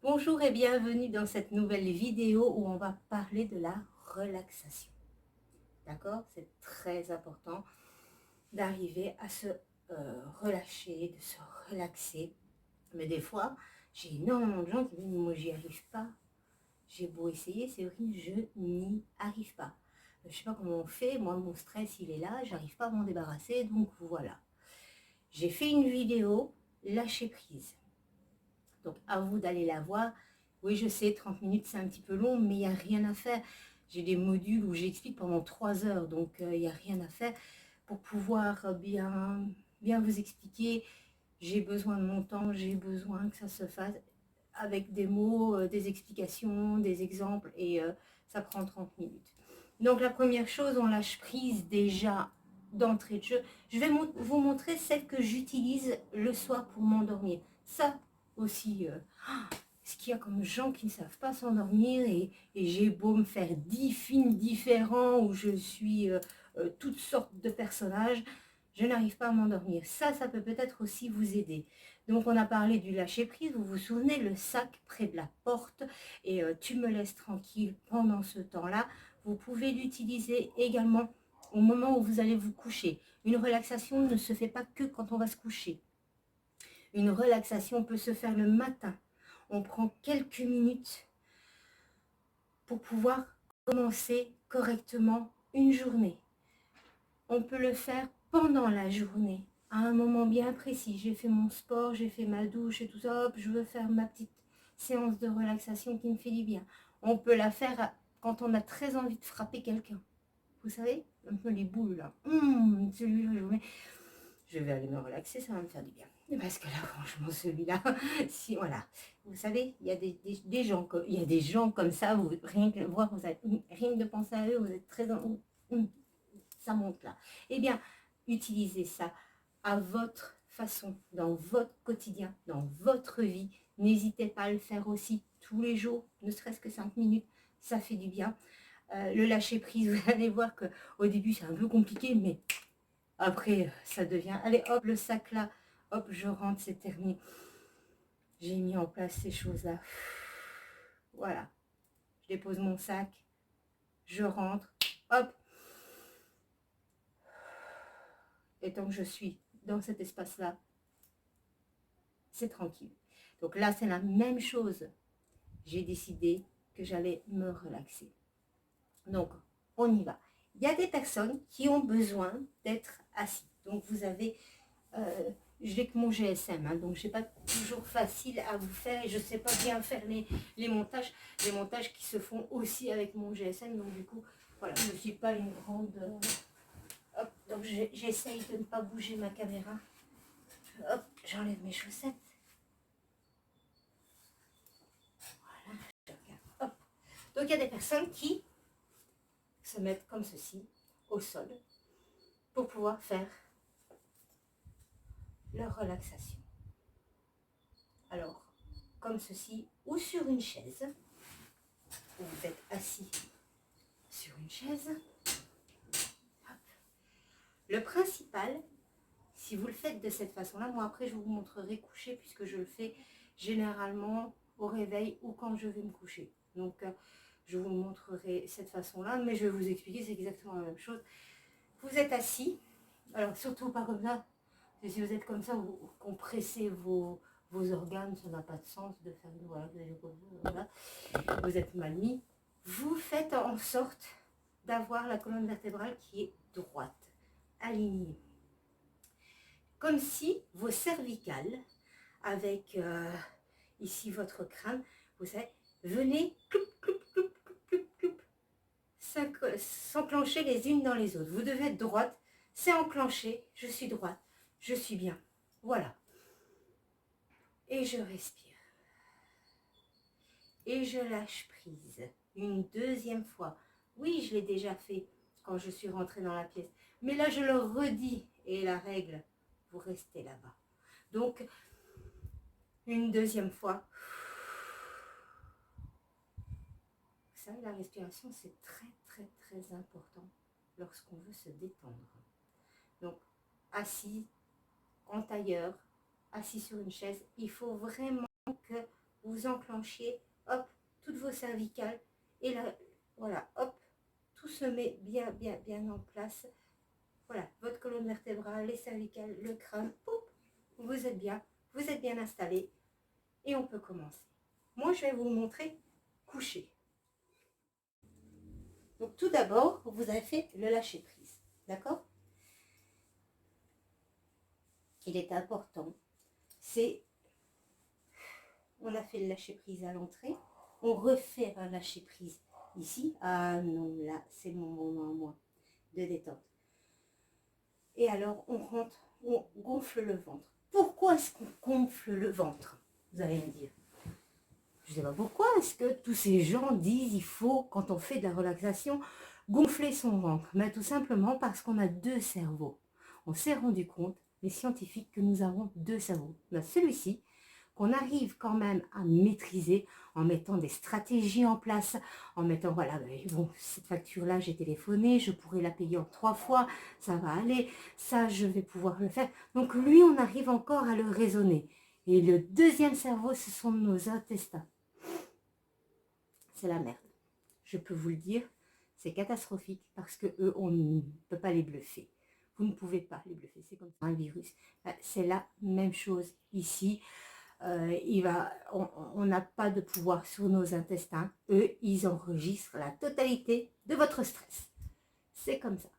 Bonjour et bienvenue dans cette nouvelle vidéo où on va parler de la relaxation. D'accord? C'est très important d'arriver à se relâcher, de se relaxer. Mais des fois, j'ai énormément de gens qui me disent moi j'y arrive pas. J'ai beau essayer, c'est vrai, je n'y arrive pas. Je sais pas comment on fait, moi mon stress il est là, j'arrive pas à m'en débarrasser, donc voilà. J'ai fait une vidéo, lâcher prise. Donc, à vous d'aller la voir. Oui, je sais, 30 minutes, c'est un petit peu long, mais il n'y a rien à faire. J'ai des modules où j'explique pendant 3 heures, donc il n'y a rien à faire. Pour pouvoir bien vous expliquer, j'ai besoin de mon temps, j'ai besoin que ça se fasse avec des mots, des explications, des exemples, et ça prend 30 minutes. Donc, la première chose, on lâche prise déjà d'entrée de jeu. Je vais vous montrer celle que j'utilise le soir pour m'endormir. Ça aussi, ce qu'il y a comme gens qui ne savent pas s'endormir et j'ai beau me faire 10 films différents où je suis toutes sortes de personnages, je n'arrive pas à m'endormir. Ça peut peut-être aussi vous aider. Donc on a parlé du lâcher prise, vous vous souvenez, le sac près de la porte et tu me laisses tranquille pendant ce temps-là. Vous pouvez l'utiliser également au moment où vous allez vous coucher. Une relaxation ne se fait pas que quand on va se coucher. Une relaxation peut se faire le matin. On prend quelques minutes pour pouvoir commencer correctement une journée. On peut le faire pendant la journée, à un moment bien précis. J'ai fait mon sport, j'ai fait ma douche et tout ça, hop, je veux faire ma petite séance de relaxation qui me fait du bien. On peut la faire quand on a très envie de frapper quelqu'un. Vous savez, un peu les boules là. Celui-là, je vais aller me relaxer, ça va me faire du bien. Parce que là, franchement, celui-là, si, voilà. Vous savez, il y a des gens, il y a des gens comme ça, vous, rien que voir, vous avez, rien que de penser à eux, vous êtes très ça monte là. Eh bien, utilisez ça à votre façon, dans votre quotidien, dans votre vie. N'hésitez pas à le faire aussi tous les jours, ne serait-ce que 5 minutes, ça fait du bien. Le lâcher prise, vous allez voir que au début c'est un peu compliqué, mais après, ça devient, allez hop, le sac là, hop, je rentre, c'est terminé. J'ai mis en place ces choses-là. Voilà, je dépose mon sac, je rentre, hop. Et tant que je suis dans cet espace-là, c'est tranquille. Donc là, c'est la même chose. J'ai décidé que j'allais me relaxer. Donc, on y va. Il y a des personnes qui ont besoin d'être assis. Donc, vous avez je n'ai que mon GSM, hein, donc c'est pas toujours facile à vous faire et je sais pas bien faire les montages qui se font aussi avec mon GSM, donc du coup, voilà, je ne suis pas une grande... hop, donc j'essaye de ne pas bouger ma caméra. Hop, j'enlève mes chaussettes. Voilà, je regarde. Hop. Donc il y a des personnes qui se mettent comme ceci, au sol, pour pouvoir faire leur relaxation. Alors, comme ceci, ou sur une chaise, où vous êtes assis sur une chaise. Hop. Le principal, si vous le faites de cette façon-là, moi après je vous montrerai coucher puisque je le fais généralement au réveil ou quand je vais me coucher. Donc je vous montrerai cette façon-là, mais je vais vous expliquer, c'est exactement la même chose. Vous êtes assis, alors surtout pas comme ça, parce que si vous êtes comme ça, vous compressez vos organes, ça n'a pas de sens de faire, voilà, vous êtes mal mis. Vous faites en sorte d'avoir la colonne vertébrale qui est droite, alignée. Comme si vos cervicales, avec ici votre crâne, vous savez, venez s'enclencher les unes dans les autres. Vous devez être droite, c'est enclenché, je suis droite, je suis bien. Voilà. Et je respire. Et je lâche prise. Une deuxième fois. Oui, je l'ai déjà fait quand je suis rentrée dans la pièce. Mais là, je le redis. Et la règle, vous restez là-bas. Donc, une deuxième fois. Vous savez, la respiration, c'est très important lorsqu'on veut se détendre. Donc, assis, en tailleur, assis sur une chaise, il faut vraiment que vous enclenchiez, hop, toutes vos cervicales, et là, voilà, hop, tout se met bien, bien, bien en place. Voilà, votre colonne vertébrale, les cervicales, le crâne, hop, vous êtes bien installé, et on peut commencer. Moi, je vais vous montrer coucher. Donc, tout d'abord, vous avez fait le lâcher prise, d'accord? Il est important, c'est, on a fait le lâcher prise à l'entrée, on refait un lâcher prise ici. Ah non, là, c'est mon moment à moi de détente. Et alors, on rentre, on gonfle le ventre. Pourquoi est-ce qu'on gonfle le ventre? Vous allez me dire. Je ne sais pas pourquoi est-ce que tous ces gens disent il faut, quand on fait de la relaxation, gonfler son ventre. Mais tout simplement parce qu'on a deux cerveaux. On s'est rendu compte, les scientifiques, que nous avons deux cerveaux. On a celui-ci, qu'on arrive quand même à maîtriser en mettant des stratégies en place, en mettant, voilà, bon, cette facture-là, j'ai téléphoné, je pourrais la payer en 3 fois, ça va aller, ça, je vais pouvoir le faire. Donc lui, on arrive encore à le raisonner. Et le deuxième cerveau, ce sont nos intestins. C'est la merde. Je peux vous le dire, c'est catastrophique parce que eux, on ne peut pas les bluffer. Vous ne pouvez pas les bluffer, c'est comme un virus. C'est la même chose ici. On n'a pas de pouvoir sur nos intestins. Eux, ils enregistrent la totalité de votre stress. C'est comme ça.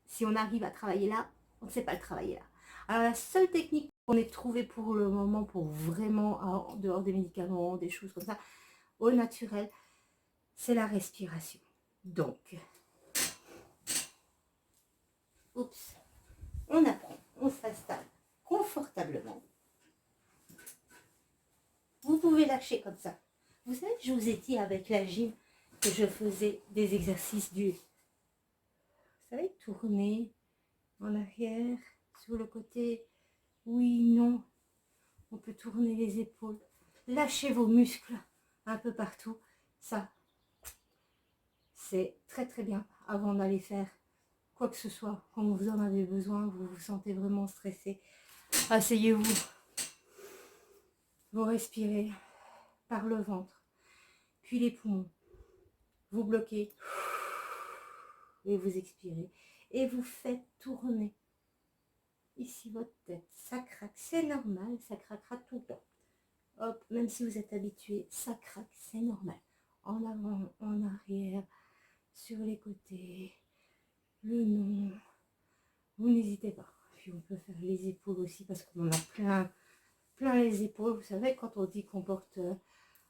Si on arrive à travailler là, on ne sait pas le travailler là. Alors la seule technique qu'on ait trouvée pour le moment, pour vraiment, en dehors des médicaments, des choses comme ça, au naturel, c'est la respiration. Donc, oups, on apprend, on s'installe confortablement. Vous pouvez lâcher comme ça. Vous savez, je vous ai dit avec la gym que je faisais des exercices du, vous savez, tourner en arrière, sur le côté, oui, non. On peut tourner les épaules, lâcher vos muscles un peu partout. Ça, c'est très très bien avant d'aller faire quoi que ce soit. Quand vous en avez besoin, vous vous sentez vraiment stressé, asseyez-vous. Vous respirez par le ventre, puis les poumons. Vous bloquez et vous expirez. Et vous faites tourner ici votre tête. Ça craque, c'est normal, ça craquera tout le temps. Hop, même si vous êtes habitué, ça craque, c'est normal. En avant, en arrière, sur les côtés, le nom. Vous n'hésitez pas. Puis on peut faire les épaules aussi parce qu'on en a plein les épaules. Vous savez, quand on dit qu'on porte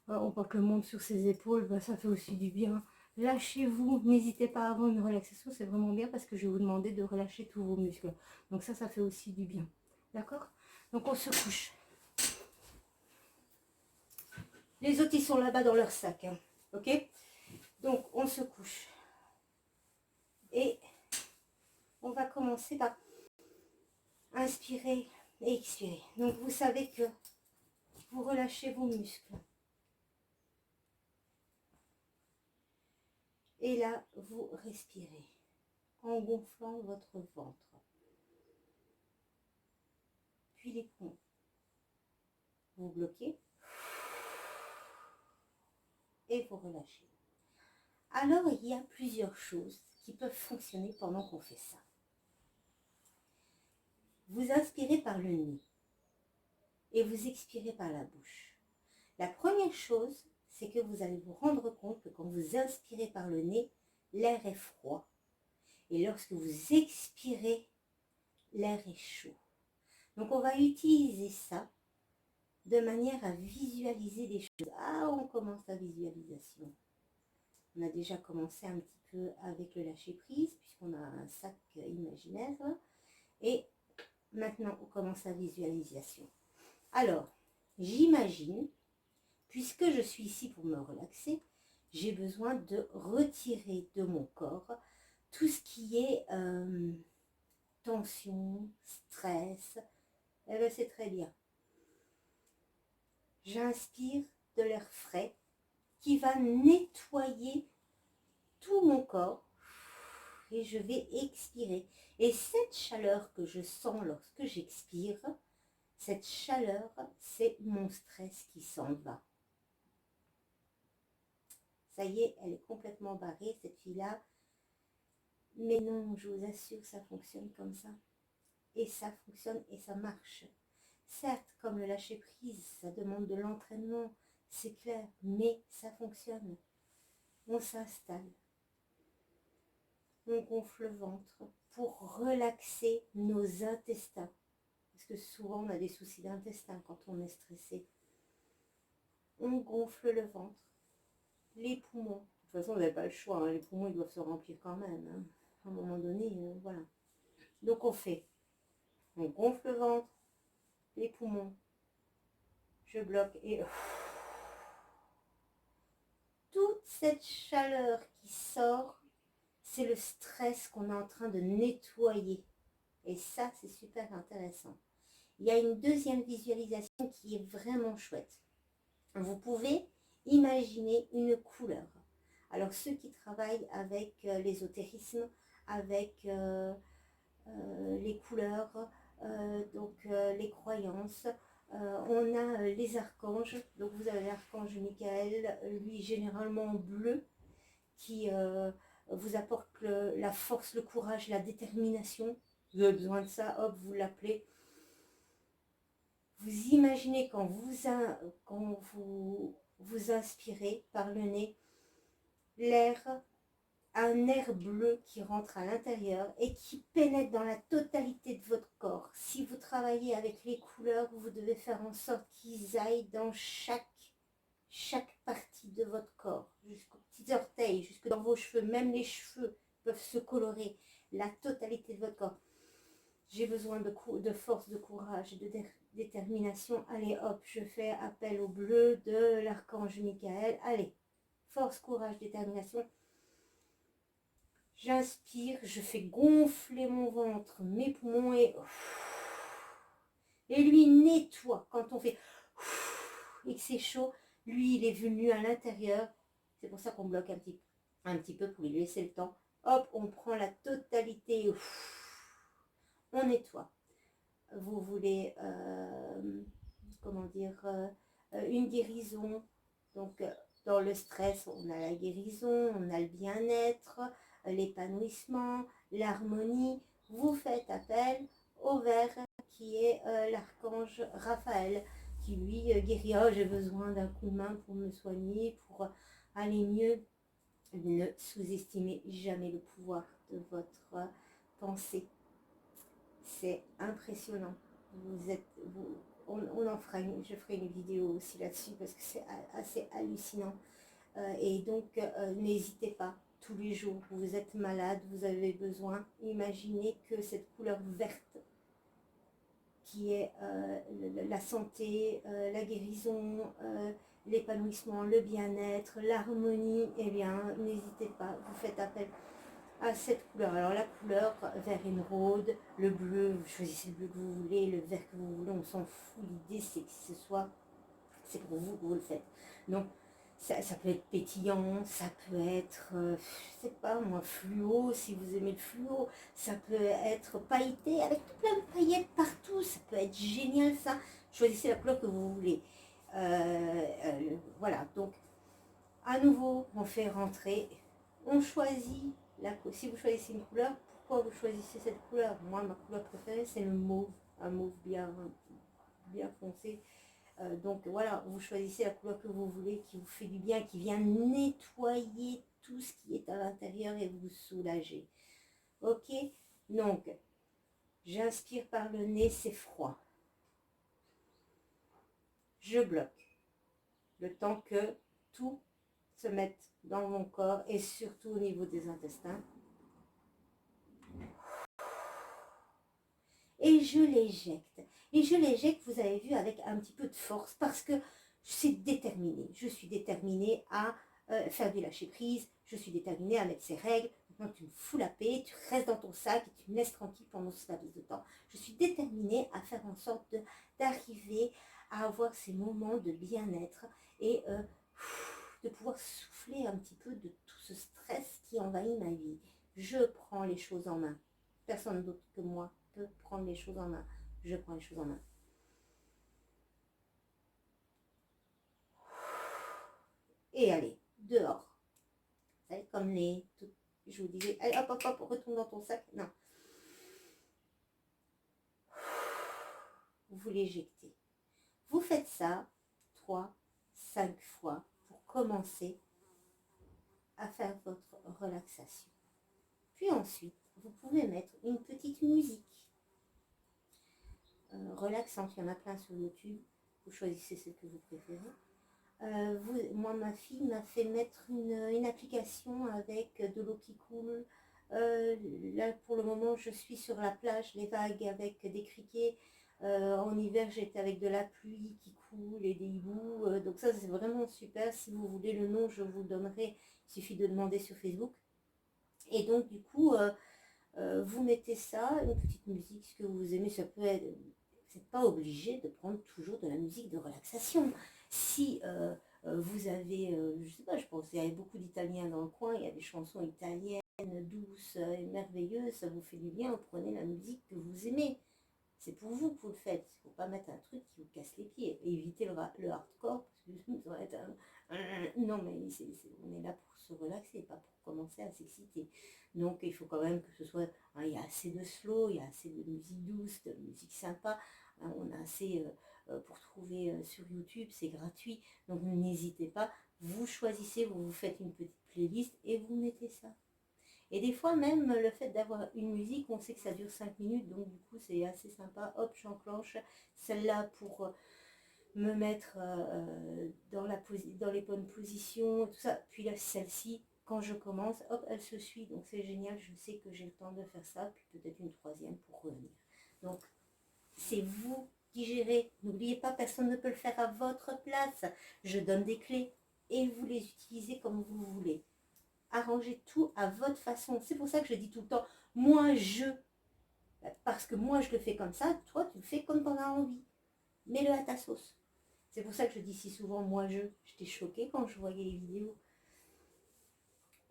le monde sur ses épaules, ben, ça fait aussi du bien. Lâchez-vous, n'hésitez pas avant une relaxation, c'est vraiment bien parce que je vais vous demander de relâcher tous vos muscles. Donc ça fait aussi du bien. D'accord? Donc on se couche. Les autres, ils sont là-bas dans leur sac. Hein. Ok? Donc on se couche. Et on va commencer par inspirer et expirer. Donc vous savez que vous relâchez vos muscles. Et là, vous respirez en gonflant votre ventre. Puis les poumons. Vous bloquez et vous relâchez. Alors, il y a plusieurs choses qui peuvent fonctionner pendant qu'on fait ça. Vous inspirez par le nez et vous expirez par la bouche. La première chose, c'est que vous allez vous rendre compte que quand vous inspirez par le nez, l'air est froid. Et lorsque vous expirez, l'air est chaud. Donc, on va utiliser ça de manière à visualiser des choses. Ah, on commence la visualisation. On a déjà commencé un petit peu avec le lâcher prise, puisqu'on a un sac imaginaire. Et maintenant, on commence la visualisation. Alors, j'imagine, puisque je suis ici pour me relaxer, j'ai besoin de retirer de mon corps tout ce qui est tension, stress. Eh bien, c'est très bien. J'inspire de l'air frais qui va nettoyer tout mon corps et je vais expirer. Et cette chaleur que je sens lorsque j'expire, Cette chaleur, c'est mon stress qui s'en va. Ça y est, elle est complètement barrée, cette fille-là. Mais non, je vous assure, ça fonctionne comme ça. Et ça fonctionne et ça marche. Certes, comme le lâcher-prise, ça demande de l'entraînement, c'est clair, mais ça fonctionne. On s'installe, on gonfle le ventre pour relaxer nos intestins. Parce que souvent, on a des soucis d'intestin quand on est stressé. On gonfle le ventre, les poumons. De toute façon, vous n'avez pas le choix, hein. Les poumons, ils doivent se remplir quand même, hein. À un moment donné, voilà. Donc, on gonfle le ventre, les poumons, je bloque et toute cette chaleur qui sort, c'est le stress qu'on est en train de nettoyer. Et ça, c'est super intéressant. Il y a une deuxième visualisation qui est vraiment chouette. Vous pouvez imaginer une couleur. Alors, ceux qui travaillent avec l'ésotérisme, avec les couleurs, les croyances, on a les archanges. Donc, vous avez l'archange Michael, lui généralement bleu, qui vous apporte la force, le courage, la détermination. Vous avez besoin de ça, hop, vous l'appelez. Vous imaginez quand vous inspirez par le nez, un air bleu qui rentre à l'intérieur et qui pénètre dans la totalité de votre corps. Si vous travaillez avec les couleurs, vous devez faire en sorte qu'ils aillent dans chaque partie de votre corps, jusqu'aux petits orteils, jusque dans vos cheveux, même les cheveux peuvent se colorer, la totalité de votre corps. J'ai besoin de force, de courage, de détermination. Allez hop, je fais appel au bleu de l'archange Michael. Allez, force, courage, détermination. J'inspire, je fais gonfler mon ventre, mes poumons et lui nettoie. Quand on fait et que c'est chaud, lui il est venu à l'intérieur. C'est pour ça qu'on bloque un petit peu pour lui laisser le temps. Hop, on prend la totalité. On nettoie. Vous voulez, comment dire, une guérison. Donc, dans le stress, on a la guérison, on a le bien-être, l'épanouissement, l'harmonie. Vous faites appel au vert qui est l'archange Raphaël, qui lui guérit. Oh, j'ai besoin d'un coup de main pour me soigner, pour aller mieux. Ne sous-estimez jamais le pouvoir de votre pensée. C'est impressionnant. Je ferai une vidéo aussi là-dessus parce que c'est assez hallucinant. Et donc, n'hésitez pas, tous les jours, vous êtes malade, vous avez besoin, imaginez que cette couleur verte qui est la santé, la guérison, l'épanouissement, le bien-être, l'harmonie, eh bien, n'hésitez pas, vous faites appel à cette couleur. Alors la couleur vert émeraude, le bleu, vous choisissez le bleu que vous voulez, le vert que vous voulez, on s'en fout. L'idée c'est que c'est pour vous que vous le faites. Donc ça peut être pétillant, ça peut être, je sais pas moi, fluo, si vous aimez le fluo, ça peut être pailleté avec tout plein de paillettes partout, ça peut être génial ça. Choisissez la couleur que vous voulez. Voilà, donc à nouveau, on fait rentrer, on choisit. Si vous choisissez une couleur, pourquoi vous choisissez cette couleur? Moi, ma couleur préférée, c'est le mauve, un mauve bien foncé. Donc voilà, vous choisissez la couleur que vous voulez, qui vous fait du bien, qui vient nettoyer tout ce qui est à l'intérieur et vous soulager. Ok? Donc, j'inspire par le nez, c'est froid. Je bloque. Le temps que tout se mette dans mon corps et surtout au niveau des intestins. Et je l'éjecte. Et je l'éjecte, vous avez vu, avec un petit peu de force parce que c'est déterminé. Je suis déterminée à faire du lâcher-prise. Je suis déterminée à mettre ces règles. Maintenant, tu me fous la paix, tu restes dans ton sac et tu me laisses tranquille pendant ce laps de temps. Je suis déterminée à faire en sorte d'arriver à avoir ces moments de bien-être et de pouvoir souffler un petit peu de tout ce stress qui envahit ma vie. Je prends les choses en main. Personne d'autre que moi peut prendre les choses en main. Je prends les choses en main. Et allez, dehors. Vous savez, comme je vous disais, allez, hop, hop, hop, retourne dans ton sac. Non. Vous l'éjectez. Vous faites ça 3, 5 fois pour commencer à faire votre relaxation. Puis ensuite, vous pouvez mettre une petite musique relaxante. Il y en a plein sur YouTube. Vous choisissez celle que vous préférez. Moi, ma fille m'a fait mettre une application avec de l'eau qui coule. Là, pour le moment, je suis sur la plage, les vagues avec des criquets. En hiver, j'étais avec de la pluie qui coule et des hiboux. Donc ça, c'est vraiment super. Si vous voulez le nom, je vous le donnerai. Il suffit de demander sur Facebook. Et donc, du coup, vous mettez ça, une petite musique, ce que vous aimez. Ça peut être... Vous n'êtes pas obligé de prendre toujours de la musique de relaxation. Si vous avez, je sais pas, je pense qu'il y avait beaucoup d'Italiens dans le coin, il y a des chansons italiennes douces et merveilleuses, ça vous fait du bien, vous prenez la musique que vous aimez. C'est pour vous que vous le faites. Il ne faut pas mettre un truc qui vous casse les pieds. Et éviter le hardcore, parce que ça va être non, mais on est là pour se relaxer, pas pour commencer à s'exciter. Donc il faut quand même que ce soit, hein, il y a assez de slow, il y a assez de musique douce, de musique sympa. Hein, on a assez pour trouver sur YouTube, c'est gratuit. Donc n'hésitez pas, vous choisissez, vous vous faites une petite playlist et vous mettez ça. Et des fois même le fait d'avoir une musique, on sait que ça dure 5 minutes, donc du coup c'est assez sympa. Hop, j'enclenche celle-là pour me mettre dans les bonnes positions, tout ça. Puis là, celle-ci, quand je commence, hop, elle se suit. Donc c'est génial, je sais que j'ai le temps de faire ça, puis peut-être une troisième pour revenir. Donc c'est vous qui gérez. N'oubliez pas, personne ne peut le faire à votre place. Je donne des clés et vous les utilisez comme vous voulez. Arrangez tout à votre façon. C'est pour ça que je dis tout le temps, moi je, parce que moi je le fais comme ça, toi tu le fais comme tu en as envie. Mets-le à ta sauce. C'est pour ça que je dis si souvent moi je. J'étais choquée quand je voyais les vidéos.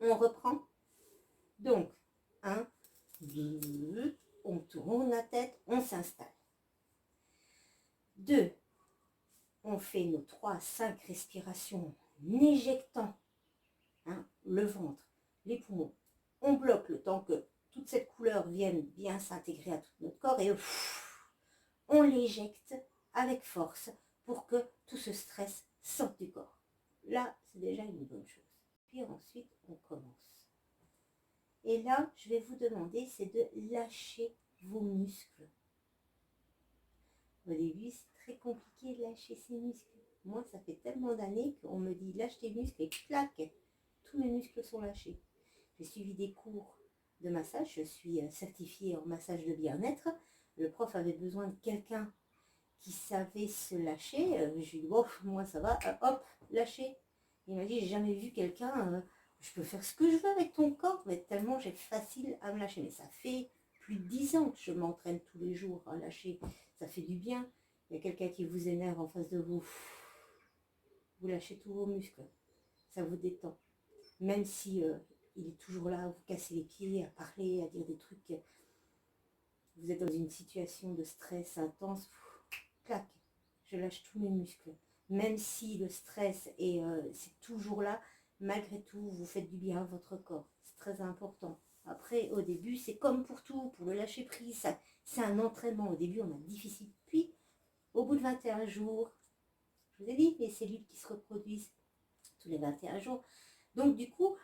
On reprend. Donc, 1, 2, on tourne la tête, on s'installe. 2, on fait nos 3, 5 respirations en éjectant le ventre, les poumons. On bloque le temps que toute cette couleur vienne bien s'intégrer à tout notre corps et on l'éjecte avec force pour que tout ce stress sorte du corps. Là, c'est déjà une bonne chose. Puis ensuite, on commence. Et là, je vais vous demander, c'est de lâcher vos muscles. Au début, c'est très compliqué de lâcher ses muscles. Moi, ça fait tellement d'années qu'on me dit lâche tes muscles et clac, tous mes muscles sont lâchés. J'ai suivi des cours de massage, je suis certifiée en massage de bien-être. Le prof avait besoin de quelqu'un qui savait se lâcher. Je lui ai dit, bon, moi ça va, hop, lâcher. Il m'a dit, j'ai jamais vu quelqu'un, je peux faire ce que je veux avec ton corps, mais tellement j'ai facile à me lâcher. Mais ça fait plus de 10 ans que je m'entraîne tous les jours à lâcher. Ça fait du bien. Il y a quelqu'un qui vous énerve en face de vous. Vous lâchez tous vos muscles. Ça vous détend. Même si il est toujours là à vous casser les pieds, à parler, à dire des trucs. Vous êtes dans une situation de stress intense. Clac, je lâche tous mes muscles. Même si le stress est c'est toujours là, malgré tout, vous faites du bien à votre corps. C'est très important. Après, au début, c'est comme pour tout, pour le lâcher prise, c'est un entraînement. Au début, on a difficile. Puis, au bout de 21 jours, je vous ai dit, les cellules qui se reproduisent tous les 21 jours. Donc, du coup,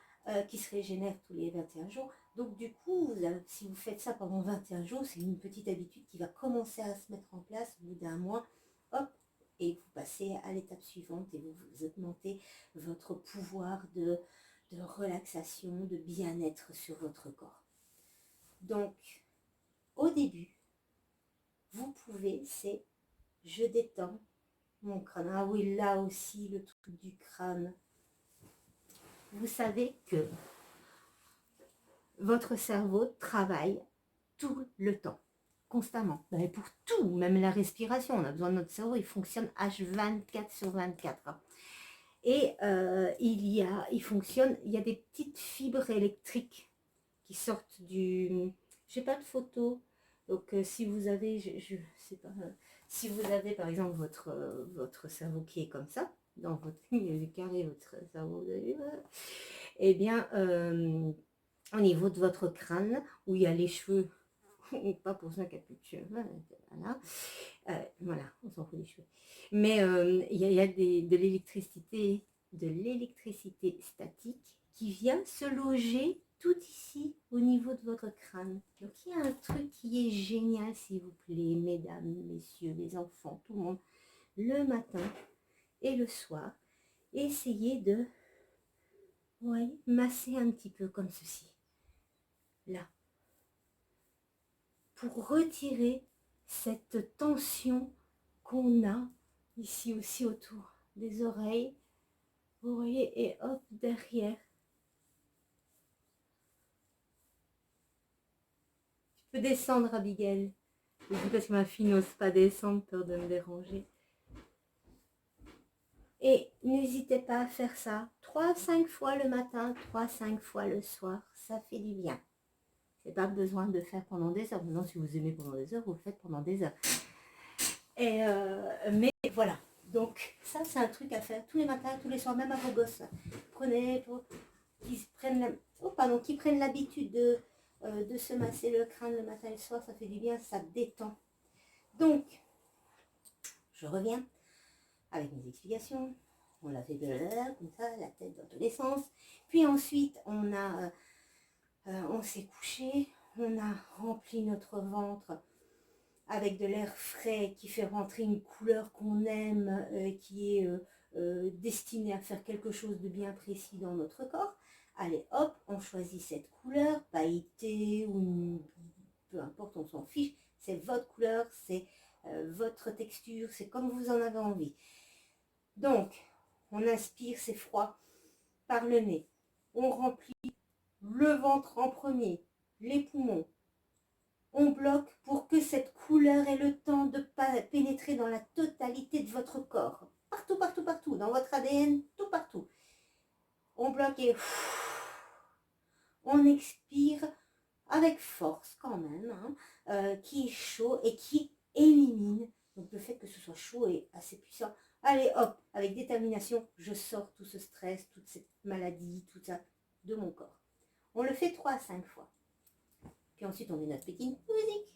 qui se régénèrent tous les 21 jours. Donc, du coup, si vous faites ça pendant 21 jours, c'est une petite habitude qui va commencer à se mettre en place au bout d'un mois. Hop, et vous passez à l'étape suivante et vous augmentez votre pouvoir de relaxation, de bien-être sur votre corps. Donc, au début, vous pouvez, c'est je détends mon crâne. Ah oui, là aussi, le truc du crâne. Vous savez que votre cerveau travaille tout le temps, constamment. Mais pour tout, même la respiration, on a besoin de notre cerveau, il fonctionne H24 sur 24. Et il y a des petites fibres électriques qui sortent du... J'ai pas de photo, donc si vous avez, je sais pas, si vous avez par exemple votre cerveau qui est comme ça, dans votre carré, votre cerveau, eh bien, au niveau de votre crâne, où il y a les cheveux, pas pour ça qu'il n'y a plus de cheveux, voilà, voilà, on s'en fout des cheveux. Mais il y a de l'électricité statique qui vient se loger tout ici au niveau de votre crâne. Donc il y a un truc qui est génial, s'il vous plaît, mesdames, messieurs, les enfants, tout le monde, le matin et le soir, essayez de masser un petit peu comme ceci, là, pour retirer cette tension qu'on a ici aussi autour des oreilles, vous voyez, et hop, derrière. Tu peux descendre, Abigail. Je dis parce que ma fille n'ose pas descendre, peur de me déranger. Et n'hésitez pas à faire ça 3-5 fois le matin, 3-5 fois le soir. Ça fait du bien. C'est pas besoin de faire pendant des heures. Maintenant, si vous aimez pendant des heures, vous le faites pendant des heures. Et mais voilà. Donc, ça, c'est un truc à faire tous les matins, tous les soirs, même à vos gosses. Prenez pour qu'ils prennent l'habitude de se masser le crâne le matin et le soir. Ça fait du bien, ça détend. Donc, je reviens avec mes explications. On l'a fait comme ça, la tête dans tous les sens. Puis ensuite, on s'est couché, on a rempli notre ventre avec de l'air frais qui fait rentrer une couleur qu'on aime, qui est destinée à faire quelque chose de bien précis dans notre corps. Allez, hop, on choisit cette couleur, pailletée ou peu importe, on s'en fiche. C'est votre couleur, c'est votre texture, c'est comme vous en avez envie. Donc, on inspire, c'est froid, par le nez. On remplit le ventre en premier, les poumons. On bloque pour que cette couleur ait le temps de pénétrer dans la totalité de votre corps. Partout, partout, partout, dans votre ADN, tout partout. On bloque et on expire avec force quand même, qui est chaud et qui élimine. Donc le fait que ce soit chaud est assez puissant. Allez hop, avec détermination, je sors tout ce stress, toute cette maladie, tout ça de mon corps. On le fait 3 à 5 fois. Puis ensuite on met notre petite musique,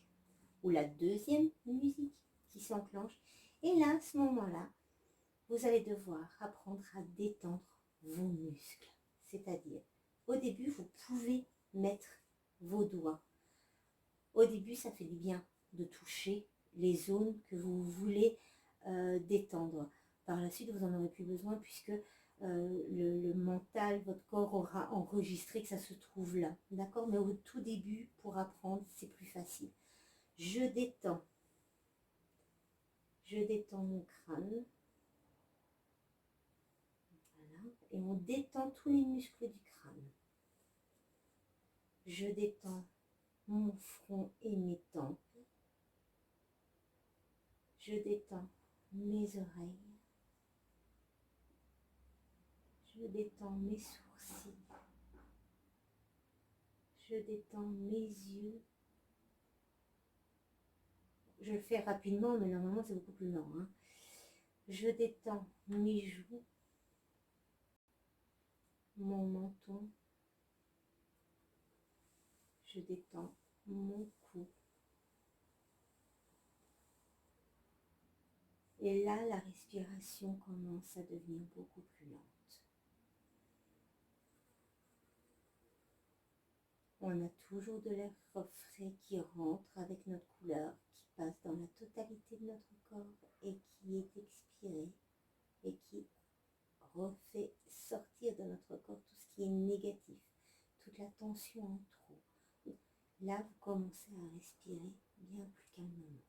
ou la deuxième musique qui s'enclenche. Et là, à ce moment-là, vous allez devoir apprendre à détendre vos muscles. C'est-à-dire, au début, vous pouvez mettre vos doigts. Au début, ça fait du bien de toucher les zones que vous voulez détendre. Par la suite, vous n'en aurez plus besoin puisque le mental, votre corps aura enregistré que ça se trouve là. D'accord? Mais au tout début, pour apprendre, c'est plus facile. Je détends mon crâne. Voilà. Et on détend tous les muscles du crâne. Je détends mon front et mes tempes. Je détends mes oreilles. Je détends mes sourcils. Je détends mes yeux. Je le fais rapidement, mais normalement c'est beaucoup plus lent. Je détends mes joues, mon menton. Je détends mon cou. Et là, la respiration commence à devenir beaucoup plus lente. On a toujours de l'air frais qui rentre avec notre couleur, qui passe dans la totalité de notre corps et qui est expiré et qui refait sortir de notre corps tout ce qui est négatif, toute la tension en trop. Là, vous commencez à respirer bien plus calmement.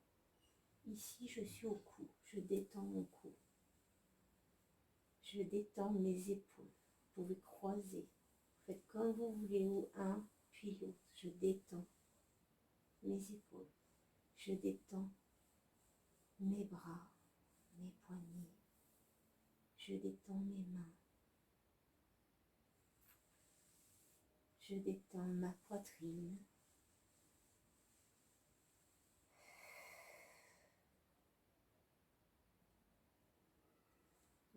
Ici, je suis au cou, je détends mon cou. Je détends mes épaules. Vous pouvez croiser. Vous faites comme vous voulez, ou un, puis l'autre. Je détends mes épaules. Je détends mes bras, mes poignets. Je détends mes mains. Je détends ma poitrine.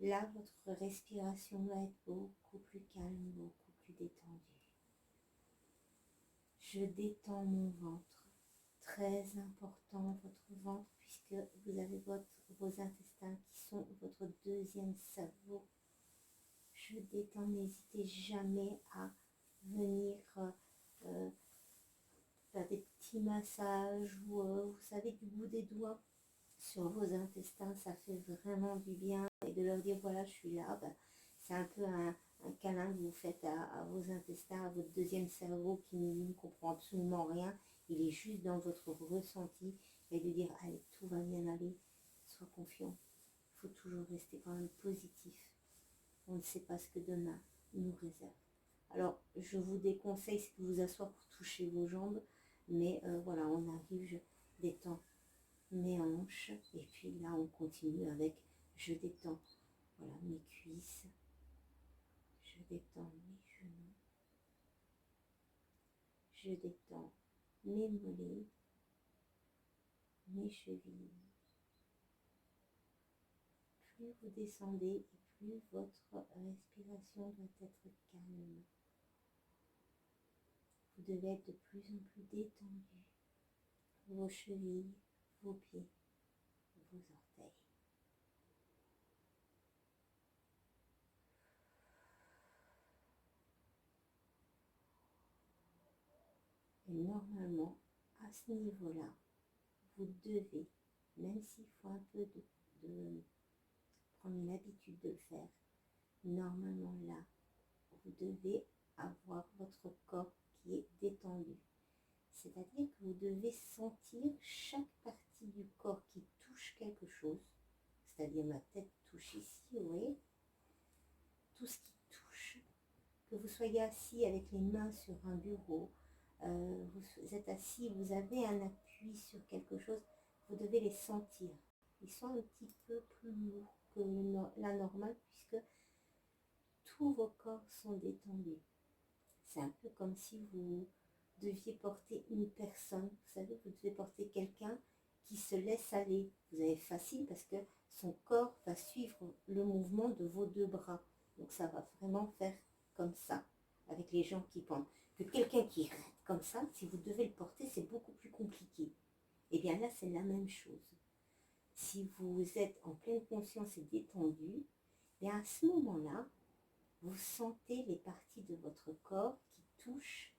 Là, votre respiration va être beaucoup plus calme, beaucoup plus détendue. Je détends mon ventre. Très important, votre ventre, puisque vous avez vos intestins qui sont votre deuxième cerveau. Je détends, n'hésitez jamais à venir faire des petits massages ou vous savez, du bout des doigts sur vos intestins, ça fait vraiment du bien. Et de leur dire voilà, je suis là, ben, c'est un peu un câlin que vous faites à vos intestins, à votre deuxième cerveau qui ne comprend absolument rien. Il est juste dans votre ressenti et de dire allez, tout va bien aller, sois confiant. Il faut toujours rester quand même positif. On ne sait pas ce que demain nous réserve. Alors, je vous déconseille de vous asseoir pour toucher vos jambes, mais voilà, on arrive, je détends mes hanches, et puis là, on continue avec je détends, voilà, mes cuisses, je détends mes genoux, je détends mes mollets, mes chevilles. Plus vous descendez, et plus votre respiration doit être calme. Vous devez être de plus en plus détendu. Vos chevilles, vos pieds, vos orteils. Et normalement, à ce niveau-là, vous devez, même s'il faut un peu de prendre l'habitude de le faire, normalement là, vous devez avoir votre corps qui est détendu. C'est-à-dire que vous devez sentir chaque partie du corps qui touche quelque chose, c'est-à-dire ma tête touche ici, vous voyez, tout ce qui touche, que vous soyez assis avec les mains sur un bureau, vous êtes assis, vous avez un appui sur quelque chose, vous devez les sentir. Ils sont un petit peu plus lourds que la normale puisque tous vos corps sont détendus. C'est un peu comme si vous deviez porter une personne. Vous savez, vous devez porter quelqu'un qui se laisse aller. Vous avez facile parce que son corps va suivre le mouvement de vos deux bras. Donc ça va vraiment faire comme ça, avec les gens qui pendent. Que quelqu'un qui reste comme ça, si vous devez le porter, c'est beaucoup plus compliqué. Et bien là, c'est la même chose. Si vous êtes en pleine conscience et détendu, bien à ce moment-là, vous sentez les parties de votre corps qui touchent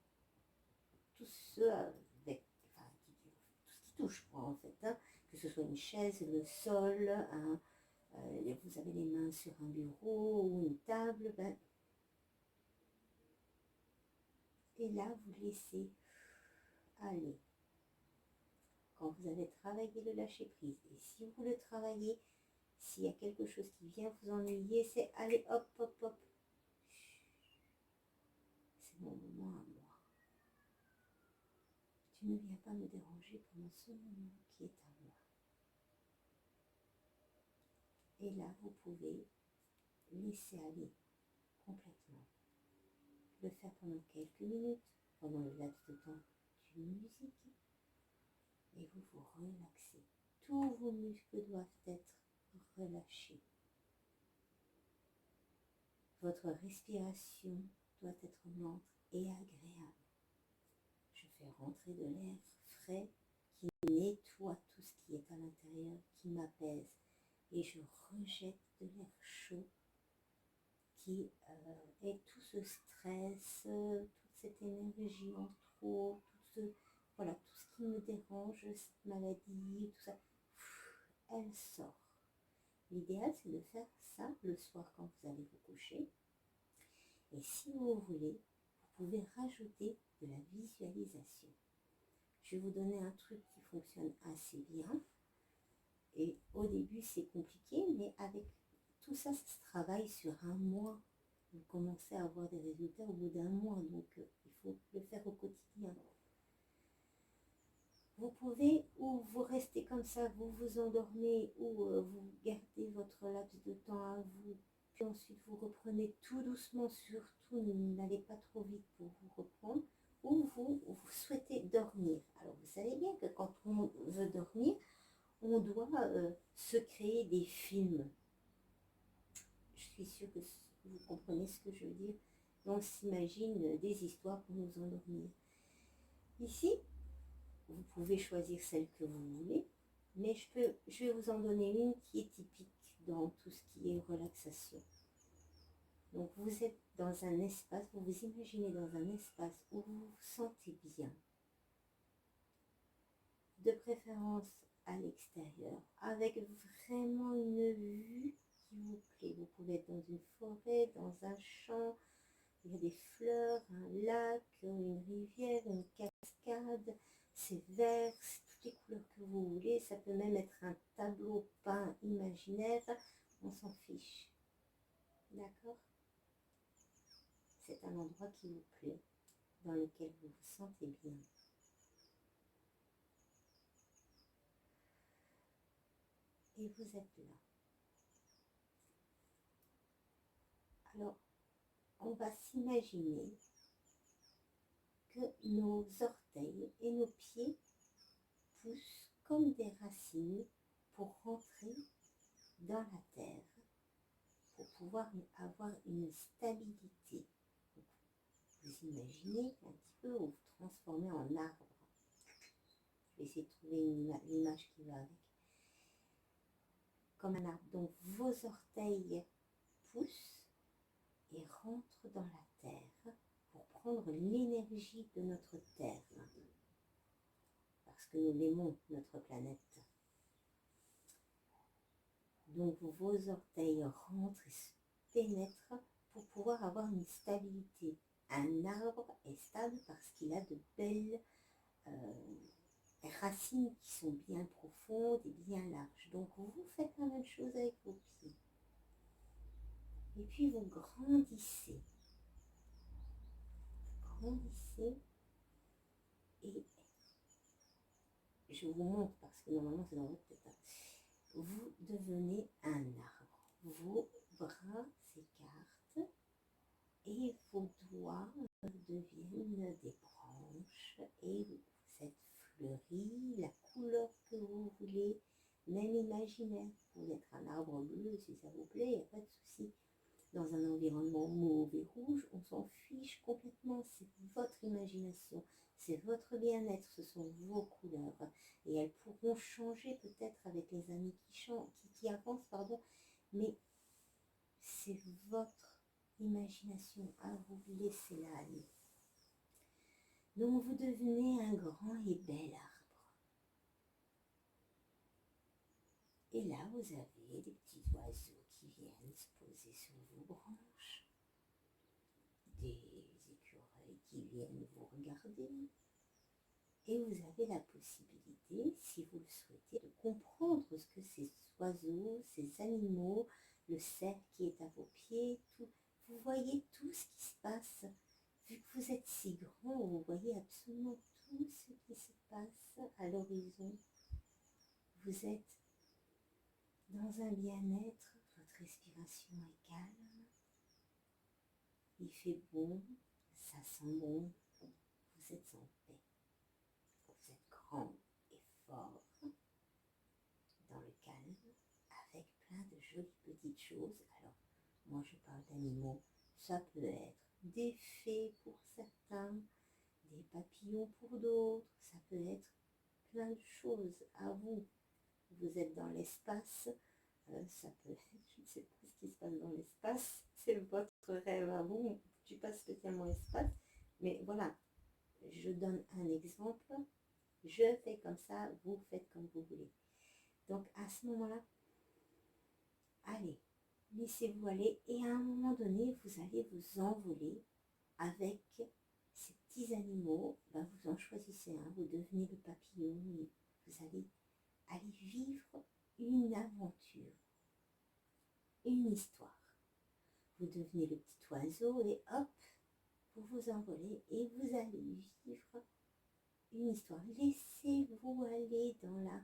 tout ce avec, enfin, tout ce qui touche quoi, en fait, hein, que ce soit une chaise, le sol, vous avez les mains sur un bureau ou une table, ben, et là vous laissez aller. Quand vous avez travaillé le lâcher prise, et si vous le travaillez, s'il y a quelque chose qui vient vous ennuyer, c'est allez hop hop hop, c'est mon moment à moi. Tu ne viens pas me déranger pendant ce moment qui est à moi. Et là, vous pouvez laisser aller complètement. Le faire pendant quelques minutes, pendant le laps de temps d'une musique. Et vous vous relaxez. Tous vos muscles doivent être relâchés. Votre respiration doit être lente et agréable. Je fais rentrer de l'air frais qui nettoie tout ce qui est à l'intérieur, qui m'apaise. Et je rejette de l'air chaud qui est tout ce stress, toute cette énergie en trop, voilà, tout ce qui me dérange, cette maladie, tout ça, elle sort. L'idéal, c'est de faire ça le soir quand vous allez vous coucher. Et si vous voulez, vous pouvez rajouter de la visualisation. Je vais vous donner un truc qui fonctionne assez bien. Et au début, c'est compliqué, mais avec tout ça, ça se travaille sur un mois. Vous commencez à avoir des résultats au bout d'un mois, donc il faut le faire au quotidien. Vous pouvez, ou vous restez comme ça, vous vous endormez, ou vous gardez votre laps de temps à vous, puis ensuite vous reprenez tout doucement, surtout n'allez pas trop vite pour vous reprendre, ou vous souhaitez dormir. Alors vous savez bien que quand on veut dormir, on doit se créer des films. suis sûre que vous comprenez ce que je veux dire. Et on s'imagine des histoires pour nous endormir. Ici, vous pouvez choisir celle que vous voulez, mais je vais vous en donner une qui est typique dans tout ce qui est relaxation. Donc vous êtes dans un espace, vous vous imaginez dans un espace où vous vous sentez bien, de préférence à l'extérieur, avec vraiment une vue qui vous plaît. Vous pouvez être dans une forêt, dans un champ, il y a des fleurs, un lac, une rivière, une cascade, c'est vert, c'est toutes les couleurs que vous voulez. Ça peut même être un tableau peint imaginaire, on s'en fiche. D'accord? C'est un endroit qui vous plaît, dans lequel vous vous sentez bien. Et vous êtes là. Alors, on va s'imaginer que nos orteils et nos pieds poussent comme des racines pour rentrer dans la terre, pour pouvoir avoir une stabilité. Donc, vous imaginez un petit peu, vous vous transformez en arbre. Je vais essayer de trouver l'image qui va avec. Comme un arbre. Donc vos orteils poussent et rentrent dans la terre pour prendre l'énergie de notre terre. Parce que nous l'aimons, notre planète. Donc vos orteils rentrent et se pénètrent pour pouvoir avoir une stabilité. Un arbre est stable parce qu'il a de belles racines qui sont bien profondes et bien larges. Donc vous faites la même chose avec vos pieds. Et puis vous grandissez. Grandissez et je vous montre parce que normalement c'est dans votre tête. Vous devenez un arbre. Vos bras s'écartent et vos doigts deviennent des branches et vous êtes fleuri, la couleur que vous voulez, même imaginaire. Vous pouvez être un arbre bleu si ça vous plaît, il n'y a pas de souci. Dans un environnement mauve et rouge, on s'en fiche complètement, c'est votre imagination, c'est votre bien-être, ce sont vos couleurs. Et elles pourront changer peut-être avec les années qui avancent, pardon, mais c'est votre imagination à vous, laissez-la aller. Donc vous devenez un grand et bel arbre. Et là, vous avez des petits oiseaux qui viennent se poser sur vos branches, des écureuils qui viennent vous regarder. Et vous avez la possibilité, si vous le souhaitez, de comprendre ce que ces oiseaux, ces animaux, le cerf qui est à vos pieds, tout, vous voyez tout ce qui se passe. Vu que vous êtes si grand, vous voyez absolument tout ce qui se passe à l'horizon. Vous êtes dans un bien-être, votre respiration est calme, il fait bon, ça sent bon, vous êtes en paix. Vous êtes grand et fort, dans le calme, avec plein de jolies petites choses. Alors, moi je parle d'animaux, ça peut être des fées pour certains, des papillons pour d'autres, ça peut être plein de choses à vous. Vous êtes dans l'espace, ça peut être, je ne sais pas ce qui se passe dans l'espace, c'est votre rêve à vous, je ne suis pas spécialement espace, mais voilà, je donne un exemple, je fais comme ça, vous faites comme vous voulez. Donc à ce moment-là, allez, laissez-vous aller et à un moment donné, vous allez vous envoler avec ces petits animaux. Ben, vous en choisissez un, vous devenez le papillon et vous allez aller vivre une aventure, une histoire. Vous devenez le petit oiseau et hop, vous vous envolez et vous allez vivre une histoire. Laissez-vous aller dans la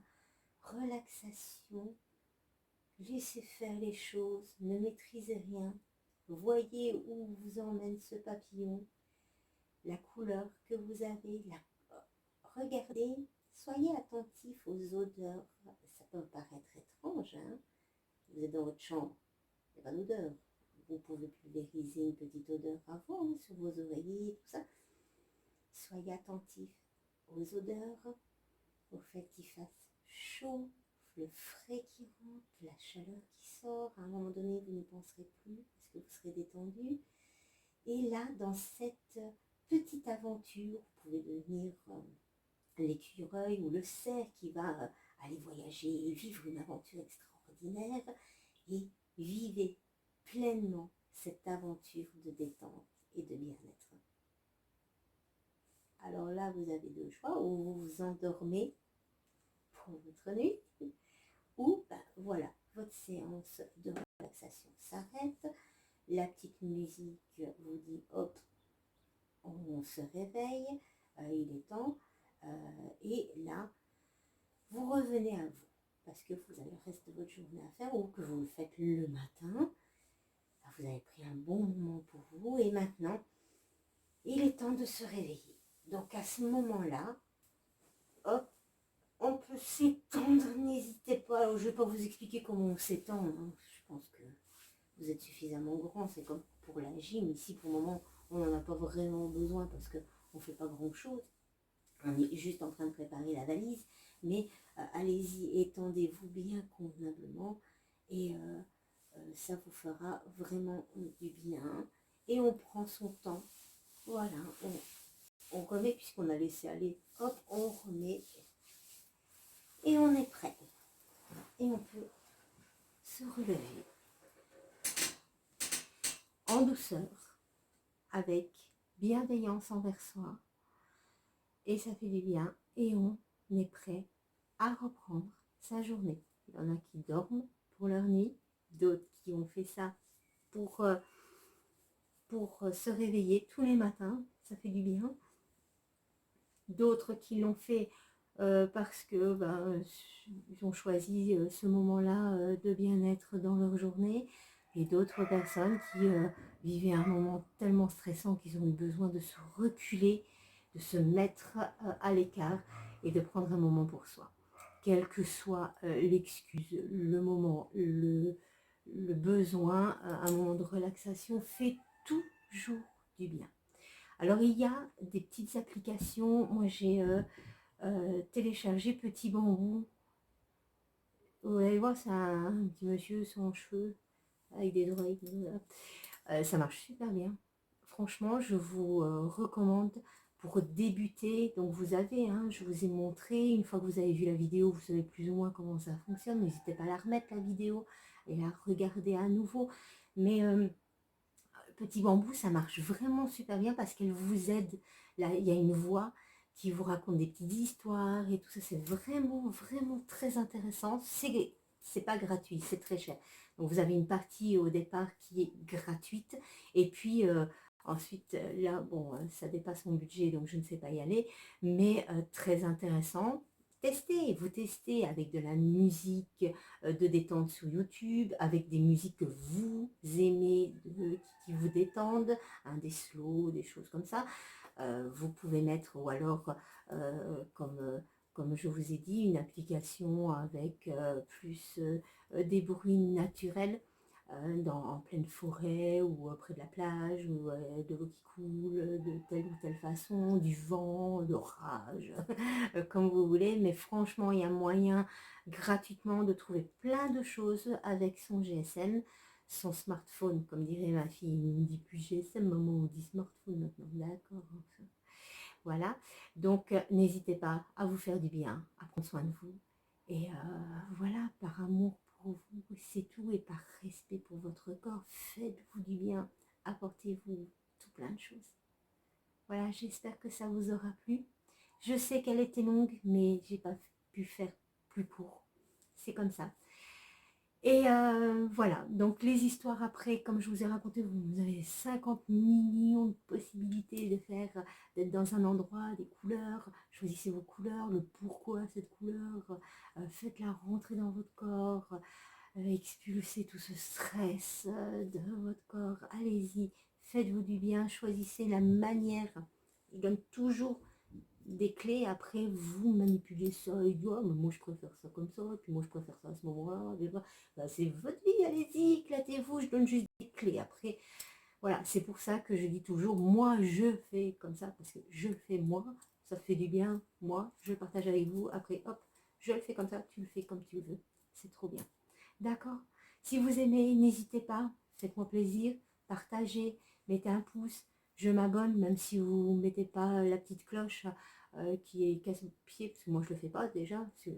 relaxation, laissez faire les choses, ne maîtrisez rien. Voyez où vous emmène ce papillon, la couleur que vous avez, regardez, soyez attentif aux odeurs. Ça peut paraître étrange, hein? Vous êtes dans votre chambre, il n'y a pas d'odeur. vous pouvez pulvériser une petite odeur avant hein, sur vos oreillers, tout ça. Soyez attentifs aux odeurs, au fait qu'il fasse chaud, le frais qui rentre, la chaleur qui sort. À un moment donné, vous n'y penserez plus parce que vous serez détendu. Et là, dans cette petite aventure, vous pouvez devenir l'écureuil ou le cerf qui va aller voyager et vivre une aventure extraordinaire. Et vivez pleinement cette aventure de détente et de bien-être. Alors là, vous avez deux choix, ou vous vous endormez pour votre nuit, ou ben, voilà, votre séance de relaxation s'arrête, la petite musique vous dit hop, on se réveille, il est temps, et là, vous revenez à vous, parce que vous avez le reste de votre journée à faire, ou que vous le faites le matin, vous avez pris un bon moment pour vous, et maintenant, il est temps de se réveiller. Donc à ce moment-là, hop, on peut s'étendre, n'hésitez pas. Alors, je ne vais pas vous expliquer comment on s'étend, hein. Je pense que vous êtes suffisamment grand, c'est comme pour la gym. Ici, pour le moment, on n'en a pas vraiment besoin parce qu'on ne fait pas grand-chose. On est juste en train de préparer la valise, mais allez-y, étendez-vous bien convenablement et ça vous fera vraiment du bien. Et on prend son temps, voilà, on remet, puisqu'on a laissé aller, hop, on remet et on est prêt. Et on peut se relever en douceur, avec bienveillance envers soi, et ça fait du bien, et on est prêt à reprendre sa journée. Il y en a qui dorment pour leur nuit, d'autres qui ont fait ça pour se réveiller tous les matins, ça fait du bien. D'autres qui l'ont fait parce que ils ont choisi ce moment-là de bien-être dans leur journée, et d'autres personnes qui vivaient un moment tellement stressant qu'ils ont eu besoin de se reculer, de se mettre à l'écart et de prendre un moment pour soi. Quelle que soit l'excuse, le moment, le besoin, un moment de relaxation fait toujours du bien. Alors il y a des petites applications, moi j'ai téléchargé Petit Bambou. Vous allez voir, c'est un petit monsieur sans cheveux, avec des oreilles, ça marche super bien. Franchement, je vous recommande pour débuter. Donc vous avez, hein, je vous ai montré, une fois que vous avez vu la vidéo, vous savez plus ou moins comment ça fonctionne. N'hésitez pas à la remettre, la vidéo, et la regarder à nouveau. Mais Petit Bambou, ça marche vraiment super bien parce qu'elle vous aide. Là, il y a une voix qui vous raconte des petites histoires et tout ça. C'est vraiment, vraiment très intéressant. C'est pas gratuit, c'est très cher. Donc vous avez une partie au départ qui est gratuite. Et puis ensuite, là, bon, ça dépasse mon budget, donc je ne sais pas y aller. Mais très intéressant. Vous testez avec de la musique de détente sur YouTube, avec des musiques que vous aimez, qui vous détendent, hein, des slows, des choses comme ça. Vous pouvez mettre, ou alors, comme je vous ai dit, une application avec plus des bruits naturels, en pleine forêt ou près de la plage, ou de l'eau qui coule de telle ou telle façon, du vent, l'orage, comme vous voulez. Mais franchement, il y a moyen gratuitement de trouver plein de choses avec son GSM, son smartphone, comme dirait ma fille. Il ne dit plus GSM, maman, on dit smartphone maintenant, d'accord. Voilà, donc n'hésitez pas à vous faire du bien, à prendre soin de vous. Et voilà, par amour pour vous, c'est tout, et par respect pour votre corps, faites-vous du bien, apportez-vous tout plein de choses. Voilà, j'espère que ça vous aura plu. Je sais qu'elle était longue, mais j'ai pas pu faire plus court. C'est comme ça. Et voilà, donc les histoires après, comme je vous ai raconté, vous avez 50 millions de possibilités de faire, d'être dans un endroit, des couleurs, choisissez vos couleurs, le pourquoi cette couleur, faites-la rentrer dans votre corps, expulsez tout ce stress de votre corps, allez-y, faites-vous du bien, choisissez la manière, il donne toujours des clés, après vous manipulez ça et oh, mais moi je préfère ça comme ça, puis moi je préfère ça à ce moment-là, bah, c'est votre vie, allez-y, éclatez-vous, je donne juste des clés. Après, voilà, c'est pour ça que je dis toujours, moi je fais comme ça, parce que je le fais moi, ça fait du bien, moi, je le partage avec vous, après hop, je le fais comme ça, tu le fais comme tu veux, c'est trop bien. D'accord? Si vous aimez, n'hésitez pas, faites-moi plaisir, partagez, mettez un pouce, je m'abonne, même si vous ne mettez pas la petite cloche qui est casse-pied, parce que moi je le fais pas déjà, parce que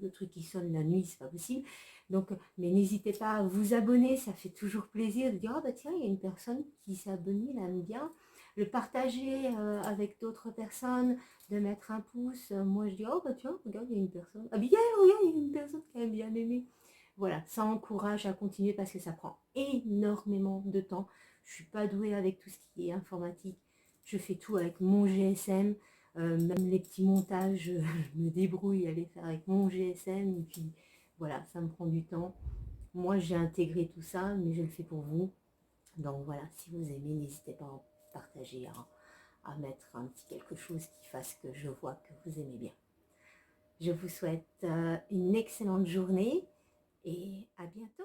le truc qui sonne la nuit, c'est pas possible. Donc, mais n'hésitez pas à vous abonner, ça fait toujours plaisir de dire, oh bah tiens, il y a une personne qui s'est abonnée, elle aime bien. Le partager avec d'autres personnes, de mettre un pouce, moi je dis, oh bah tiens, regarde, il y a une personne, Abigail, regarde, il y a une personne qui a bien aimé. Voilà, ça encourage à continuer parce que ça prend énormément de temps. Je ne suis pas douée avec tout ce qui est informatique. Je fais tout avec mon GSM. Même les petits montages, je me débrouille à les faire avec mon GSM. Et puis voilà, ça me prend du temps. Moi, j'ai intégré tout ça, mais je le fais pour vous. Donc voilà, si vous aimez, n'hésitez pas à partager, à mettre un petit quelque chose qui fasse que je vois que vous aimez bien. Je vous souhaite une excellente journée et à bientôt.